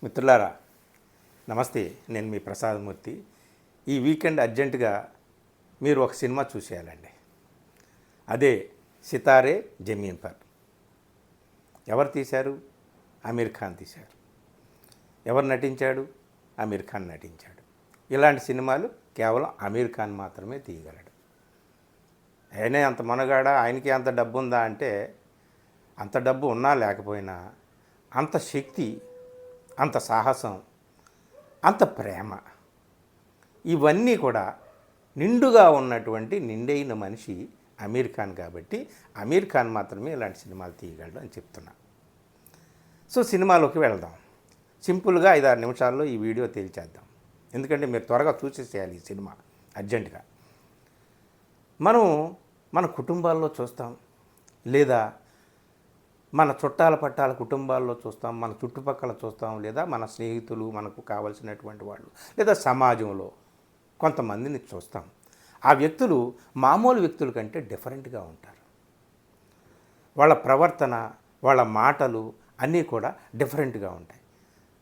మిత్రులారా నమస్తే. నేను మీ ప్రసాదమూర్తి. ఈ వీకెండ్ అర్జెంటుగా మీరు ఒక సినిమా చూసేయాలండి. అదే సితారే జమీన్ పర్. ఎవరు తీశారు? అమీర్ ఖాన్ తీశారు. ఎవరు నటించాడు? అమీర్ ఖాన్ నటించాడు. ఇలాంటి సినిమాలు కేవలం అమీర్ ఖాన్ మాత్రమే తీయగలడు. ఆయనే అంత మనగాడ, ఆయనకి అంత డబ్బు ఉందా అంటే అంత డబ్బు ఉన్నా లేకపోయినా అంత శక్తి, అంత సాహసం, అంత ప్రేమ, ఇవన్నీ కూడా నిండుగా ఉన్నటువంటి నిండైన మనిషి అమీర్ ఖాన్. కాబట్టి అమీర్ ఖాన్ మాత్రమే ఇలాంటి సినిమాలు తీయగలడు అని చెప్తున్నా. సో సినిమాలోకి వెళ్దాం. సింపుల్గా 5-6 నిమిషాల్లో ఈ వీడియో తేల్చేద్దాం. ఎందుకంటే మీరు త్వరగా చూసేసేయాలి ఈ సినిమా అర్జెంటుగా. మనం మన కుటుంబాల్లో చూస్తాం, లేదా మన చుట్టాల పట్టాల కుటుంబాల్లో చూస్తాం, మన చుట్టుపక్కల చూస్తాం, లేదా మన స్నేహితులు, మనకు కావలసినటువంటి వాళ్ళు, లేదా సమాజంలో కొంతమందిని చూస్తాం. ఆ వ్యక్తులు మామూలు వ్యక్తుల కంటే డిఫరెంట్గా ఉంటారు. వాళ్ళ ప్రవర్తన, వాళ్ళ మాటలు అన్నీ కూడా డిఫరెంట్గా ఉంటాయి.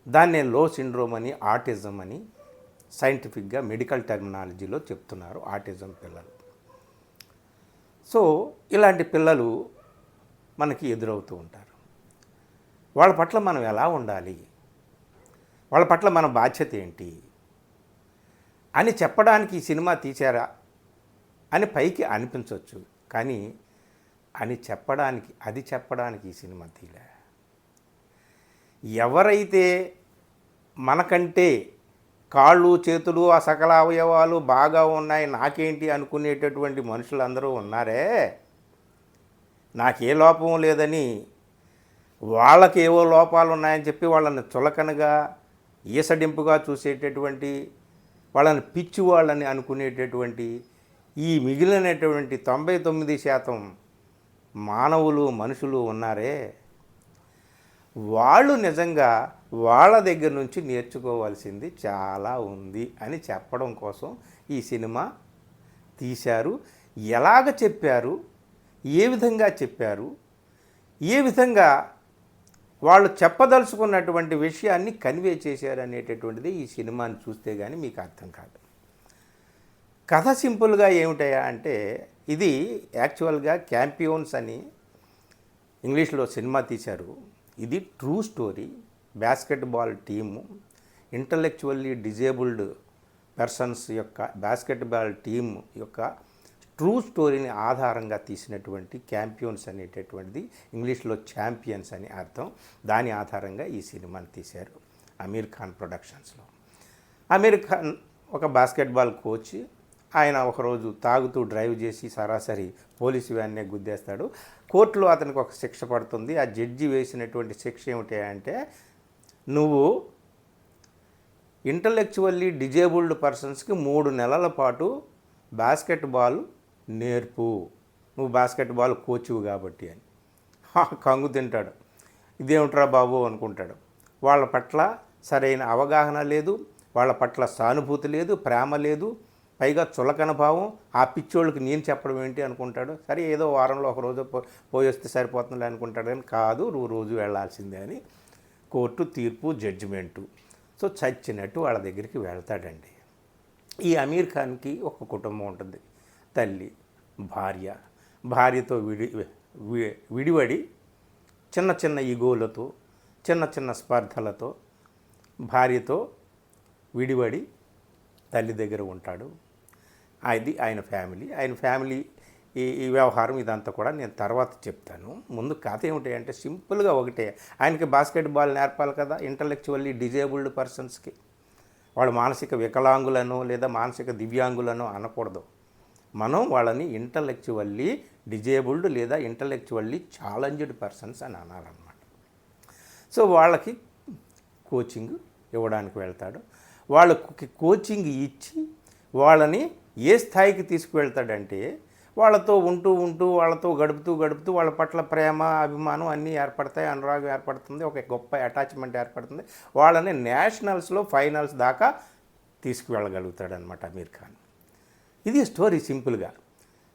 దాన్నే లో సిండ్రోమ్ అని, ఆటిజం అని సైంటిఫిక్గా మెడికల్ టెర్మినాలజీలో చెప్తున్నారు. ఆటిజం పిల్లలు. సో ఇలాంటి పిల్లలు మనకి ఎదురవుతూ ఉంటారు. వాళ్ళ పట్ల మనం ఎలా ఉండాలి, వాళ్ళ పట్ల మన బాధ్యత ఏంటి అని చెప్పడానికి ఈ సినిమా తీశారా అని పైకి అనిపించవచ్చు. కానీ అది చెప్పడానికి ఈ సినిమా తీలే. ఎవరైతే మనకంటే కాళ్ళు, చేతులు, ఆ సకల అవయవాలు బాగా ఉన్నాయి, నాకేంటి అనుకునేటటువంటి మనుషులందరూ ఉన్నారే, నాకే లోపం లేదని, వాళ్ళకి ఏవో లోపాలు ఉన్నాయని చెప్పి వాళ్ళని చులకనగా, ఈసడింపుగా చూసేటటువంటి, వాళ్ళని పిచ్చి వాళ్ళని అనుకునేటటువంటి ఈ మిగిలినటువంటి 99% మానవులు, మనుషులు ఉన్నారే, వాళ్ళు నిజంగా వాళ్ళ దగ్గర నుంచి నేర్చుకోవాల్సింది చాలా ఉంది అని చెప్పడం కోసం ఈ సినిమా తీశారు. ఎలాగ చెప్పారు, ఏ విధంగా చెప్పారు, ఏ విధంగా వాళ్ళు చెప్పదలుచుకున్నటువంటి విషయాన్ని కన్వే చేశారు అనేటటువంటిది ఈ సినిమాని చూస్తే కానీ మీకు అర్థం కాదు. కథ సింపుల్గా ఏమిటయా అంటే, ఇది యాక్చువల్గా క్యాంపియోన్స్ అని ఇంగ్లీష్లో సినిమా తీశారు. ఇది true story. Basketball team, intellectually disabled persons యొక్క బాస్కెట్బాల్ టీమ్ యొక్క ట్రూ స్టోరీని ఆధారంగా తీసినటువంటి క్యాంపియోన్స్ అనేటటువంటిది ఇంగ్లీష్లో ఛాంపియన్స్ అని అర్థం. దాని ఆధారంగా ఈ సినిమాని తీశారు అమీర్ ఖాన్ ప్రొడక్షన్స్లో. అమీర్ ఖాన్ ఒక బాస్కెట్బాల్ కోచ్. ఆయన ఒకరోజు తాగుతూ డ్రైవ్ చేసి సరాసరి పోలీసు వ్యాన్నే గుద్దేస్తాడు. కోర్టులో అతనికి ఒక శిక్ష పడుతుంది. ఆ జడ్జి వేసినటువంటి శిక్ష ఏమిటి అంటే, నువ్వు ఇంటలెక్చువల్లీ డిజేబుల్డ్ పర్సన్స్కి 3 నెలల పాటు బాస్కెట్బాల్ నేర్పు, నువ్వు బాస్కెట్బాల్ కోచ్వు కాబట్టి అని. కంగు తింటాడు. ఇదేమిట్రా బాబు అనుకుంటాడు. వాళ్ళ పట్ల సరైన అవగాహన లేదు, వాళ్ళ పట్ల సానుభూతి లేదు, ప్రేమ లేదు, పైగా చులకన భావం. ఆ పిచ్చోళ్ళకి నేను చెప్పడం ఏంటి అనుకుంటాడు. సరే ఏదో వారంలో ఒక రోజు పోయి వస్తే సరిపోతుంది అనుకుంటాడు. కానీ కాదు, నువ్వు రోజు వెళ్ళాల్సిందే అని కోర్టు తీర్పు, జడ్జిమెంటు. సో చచ్చినట్టు వాళ్ళ దగ్గరికి వెళ్తాడండి. ఈ అమీర్ ఖాన్కి ఒక కుటుంబం ఉంటుంది. తల్లి, భార్య. భార్యతో విడివడి చిన్న చిన్న ఈగోలతో, చిన్న చిన్న స్పర్ధలతో భార్యతో విడివడి తల్లి దగ్గర ఉంటాడు. అది ఆయన ఫ్యామిలీ ఈ వ్యవహారం ఇదంతా కూడా నేను తర్వాత చెప్తాను. ముందు కథ ఏమిటి అంటే సింపుల్గా ఒకటే. ఆయనకి బాస్కెట్బాల్ నేర్పాలి కదా ఇంటలెక్చువల్లీ డిజేబుల్డ్ పర్సన్స్కి. వాళ్ళు మానసిక వికలాంగులను లేదా మానసిక దివ్యాంగులను అనకూడదు. మనం వాళ్ళని ఇంటలెక్చువల్లీ డిజేబుల్డ్ లేదా ఇంటలెక్చువల్లీ ఛాలెంజ్డ్ పర్సన్స్ అని అనాలన్నమాట. సో వాళ్ళకి కోచింగ్ ఇవ్వడానికి వెళ్తాడు. వాళ్ళకి కోచింగ్ ఇచ్చి వాళ్ళని ఏ స్థాయికి తీసుకువెళ్తాడంటే, వాళ్ళతో ఉంటూ వాళ్ళతో గడుపుతూ వాళ్ళ పట్ల ప్రేమ, అభిమానం అన్నీ ఏర్పడతాయి, అనురాగం ఏర్పడుతుంది, ఒక గొప్ప అటాచ్మెంట్ ఏర్పడుతుంది. వాళ్ళని నేషనల్స్లో ఫైనల్స్ దాకా తీసుకువెళ్ళగలుగుతాడనమాట అమీర్ ఖాన్. ఇది స్టోరీ సింపుల్గా.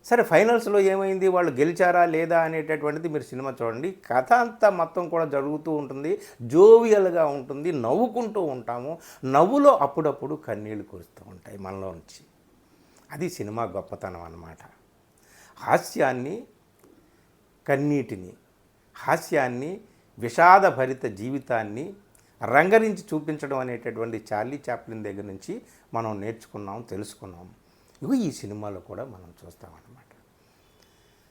సరే ఫైనల్స్లో ఏమైంది, వాళ్ళు గెలిచారా లేదా అనేటటువంటిది మీరు సినిమా చూడండి. కథ అంతా మొత్తం కూడా జరుగుతూ ఉంటుంది, జోవియల్గా ఉంటుంది, నవ్వుకుంటూ ఉంటాము. నవ్వులో అప్పుడప్పుడు కన్నీళ్లు కురుస్తూ ఉంటాయి మనలో నుంచి. అది సినిమా గొప్పతనం అన్నమాట. హాస్యాన్ని, కన్నీటిని, హాస్యాన్ని, విషాదభరిత జీవితాన్ని రంగరించి చూపించడం అనేటటువంటి చార్లీ చాప్లిన్ దగ్గర నుంచి మనం నేర్చుకున్నాం, తెలుసుకున్నాం. ఇవి ఈ సినిమాలో కూడా మనం చూస్తామన్నమాట.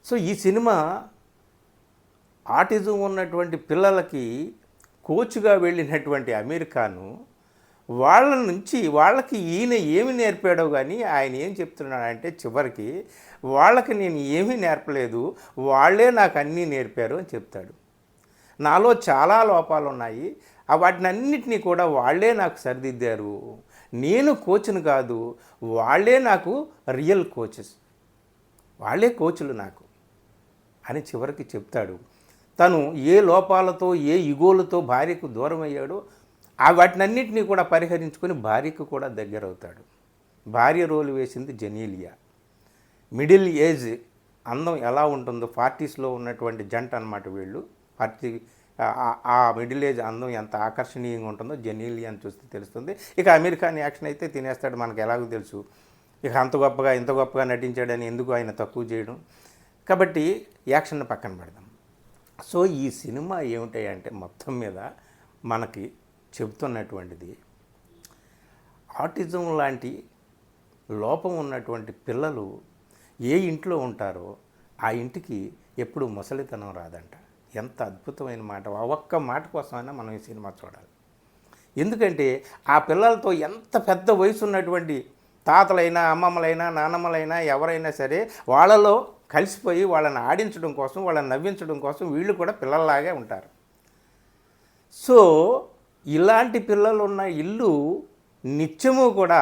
సో ఈ సినిమా ఆటిజం ఉన్నటువంటి పిల్లలకి కోచ్గా వెళ్ళినటువంటి అమీర్ ఖాను వాళ్ళ నుంచి వాళ్ళకి ఈయన ఏమి నేర్పాడో కానీ ఆయన ఏం చెప్తున్నాడంటే చివరికి వాళ్ళకి నేను ఏమీ నేర్పలేదు, వాళ్ళే నాకు అన్నీ నేర్పారు అని చెప్తాడు. నాలో చాలా లోపాలు ఉన్నాయి, వాటినన్నిటినీ కూడా వాళ్ళే నాకు సరిదిద్దారు, నేను కోచ్ను కాదు, వాళ్ళే నాకు రియల్ కోచెస్, వాళ్ళే కోచ్లు నాకు అని చివరికి చెప్తాడు. తను ఏ లోపాలతో ఏ ఇగోలతో భార్యకు దూరం అయ్యాడో వాటినన్నింటినీ కూడా పరిహరించుకొని భార్యకు కూడా దగ్గరవుతాడు. భార్య రోలు వేసింది జెనీలియా. మిడిల్ ఏజ్ అందం ఎలా ఉంటుందో 40స్లో ఉన్నటువంటి జంట అన్నమాట వీళ్ళు. 40 ఆ మిడిల్ ఏజ్ అందం ఎంత ఆకర్షణీయంగా ఉంటుందో జెనీలియాని చూస్తే తెలుస్తుంది. ఇక అమీర్ ఖాన్ యాక్షన్ అయితే తినేస్తాడు, మనకు ఎలాగో తెలుసు. ఇక అంత గొప్పగా ఇంత గొప్పగా నటించాడని ఎందుకు ఆయన తక్కువ చేయడం. కాబట్టి యాక్షన్ పక్కన పెడదాం. సో ఈ సినిమా ఏమిటాయంటే మొత్తం మీద మనకి చెబుతున్నటువంటిది, ఆటిజం లాంటి లోపం ఉన్నటువంటి పిల్లలు ఏ ఇంట్లో ఉంటారో ఆ ఇంటికి ఎప్పుడు ముసలితనం రాదంట. ఎంత అద్భుతమైన మాట! ఆ ఒక్క మాట కోసమైనా మనం ఈ సినిమా చూడాలి. ఎందుకంటే ఆ పిల్లలతో ఎంత పెద్ద వయసు ఉన్నటువంటి తాతలైనా అమ్మమ్మలైనా నానమ్మలైనా ఎవరైనా సరే వాళ్ళలో కలిసిపోయి వాళ్ళని ఆడించడం కోసం, వాళ్ళని నవ్వించడం కోసం వీళ్ళు కూడా పిల్లల్లాగే ఉంటారు. సో ఇలాంటి పిల్లలు ఉన్న ఇల్లు నిత్యము కూడా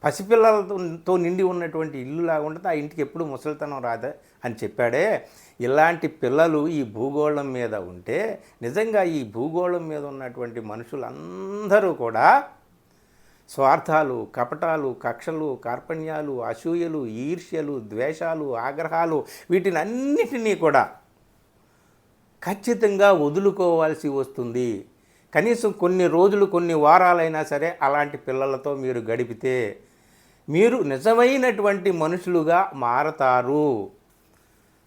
పసిపిల్లలతో నిండి ఉన్నటువంటి ఇల్లులాగా ఉంటుంది, ఆ ఇంటికి ఎప్పుడు ముసలితనం రాదా అని చెప్పాడే. ఇలాంటి పిల్లలు ఈ భూగోళం మీద ఉంటే నిజంగా ఈ భూగోళం మీద ఉన్నటువంటి మనుషులందరూ కూడా స్వార్థాలు, కపటాలు, కక్షలు, కార్పణ్యాలు, అసూయలు, ఈర్ష్యలు, ద్వేషాలు, ఆగ్రహాలు వీటినన్నిటినీ కూడా ఖచ్చితంగా వదులుకోవాల్సి వస్తుంది. కనీసం కొన్ని రోజులు, కొన్ని వారాలైనా సరే అలాంటి పిల్లలతో మీరు గడిపితే మీరు నిజమైనటువంటి మనుషులుగా మారతారు.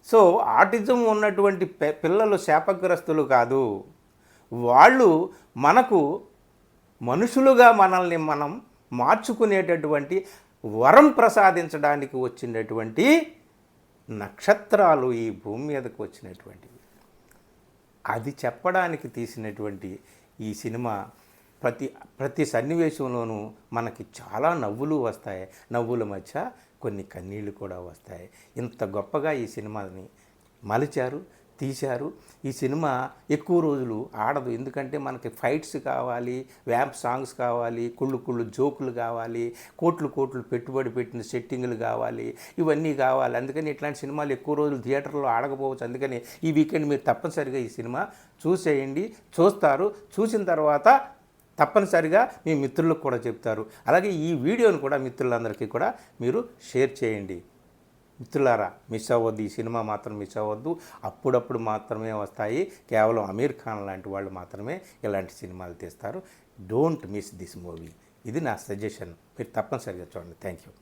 సో ఆటిజం ఉన్నటువంటి పిల్లలు శాపగ్రస్తులు కాదు, వాళ్ళు మనకు మనుషులుగా మనల్ని మనం మార్చుకునేటటువంటి వరం ప్రసాదించడానికి వచ్చినటువంటి నక్షత్రాలు ఈ భూమి మీదకు వచ్చినటువంటివి. అది చెప్పడానికి తీసినటువంటి ఈ సినిమా ప్రతి సన్నివేశంలోనూ మనకి చాలా నవ్వులు వస్తాయి, నవ్వుల మధ్య కొన్ని కన్నీళ్ళు కూడా వస్తాయి. ఇంత గొప్పగా ఈ సినిమాని మలిచారు, తీశారు. ఈ సినిమా ఎక్కువ రోజులు ఆడదు, ఎందుకంటే మనకి ఫైట్స్ కావాలి, వ్యాంప్ సాంగ్స్ కావాలి, కుళ్ళు జోకులు కావాలి, కోట్లు పెట్టుబడి పెట్టిన సెట్టింగులు కావాలి, ఇవన్నీ కావాలి. అందుకని ఇట్లాంటి సినిమాలు ఎక్కువ రోజులు థియేటర్లో ఆడకపోవచ్చు. అందుకని ఈ వీకెండ్ మీరు తప్పనిసరిగా ఈ సినిమా చూసేయండి. చూస్తారు, చూసిన తర్వాత తప్పనిసరిగా మీ మిత్రులకు కూడా చెప్తారు. అలాగే ఈ వీడియోను కూడా మిత్రులందరికీ కూడా మీరు షేర్ చేయండి. మిత్రులారా, మిస్ అవ్వద్దు, ఈ సినిమా మాత్రం మిస్ అవ్వద్దు. అప్పుడప్పుడు మాత్రమే వస్తాయి, కేవలం అమీర్ ఖాన్ లాంటి వాళ్ళు మాత్రమే ఇలాంటి సినిమాలు తీస్తారు. Don't miss this movie. ఇది నా సజెషన్, మీరు తప్పనిసరిగా చూడండి. Thank you.